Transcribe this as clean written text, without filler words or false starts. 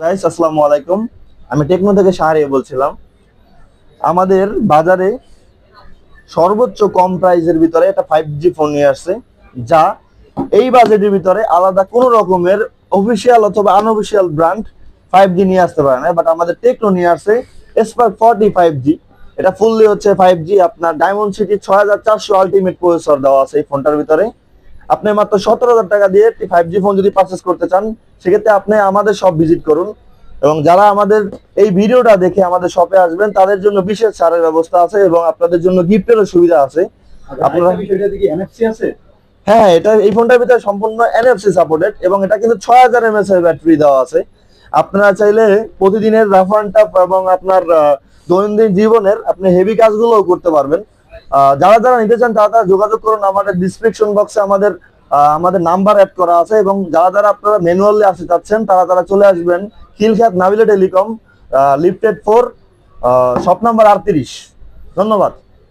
Guys, আসসালামু আলাইকুম। আমি টেকনো থেকে শাহরিয়ে বলছিলাম। আমাদের বাজারে সর্বোচ্চ কম প্রাইসের ভিতরে একটা 5G ফোন নিয়ে আসছে, যা এই বাজেটের ভিতরে আলাদা কোনো রকমের অফিসিয়াল অথবা আনঅফিসিয়াল ব্র্যান্ড 5G নিয়ে আসতে পারে না। বাট আমাদের টেকনো নিয়ে আসছে স্পার্ক 40 5G। এটা ফুললি হচ্ছে 5G। আপনার ডায়মন্ড সিটি 6400 আলটিমেট প্রসেসর দেওয়া আছে এই ফোনটার ভিতরে। আপনি মাত্র 17,000 টাকা দিয়ে একটি 5G ফোন যদি পারচেস করতে চান, সেক্ষেত্রে আপনি আমাদের শপ ভিজিট করুন, এবং যারা আমাদের এই ভিডিওটা দেখে আমাদের শপে আসবেন তাদের জন্য বিশেষ ছাড়ের ব্যবস্থা আছে এবং আপনাদের জন্য গিফটেরও সুবিধা আছে। আপনারা বিষয়টা কি এনএফসি আছে? হ্যাঁ, এটা এই ফোনটার ভিতরে সম্পূর্ণ এনএফসি সাপোর্টেড এবং এটা কিন্তু 6000 mAh এর ব্যাটারি দেওয়া আছে। আপনারা চাইলে প্রতিদিনের রাফ অ্যান্ড টাফ এবং আপনার দৈনন্দিন জীবনের আপনি হেভি কাজগুলোও করতে পারবেন। যারা যারা নিতে চান তারা যোগাযোগ করুন। আমাদের ডিসক্রিপশন বক্সে আমাদের নাম্বার অ্যাড করা আছে, এবং যারা যারা আপনারা ম্যানুয়ালি আসতে চাচ্ছেন তারা চলে আসবেন খিলখ্যাত Nabila telecom, lifted 4, shop number 38। ধন্যবাদ।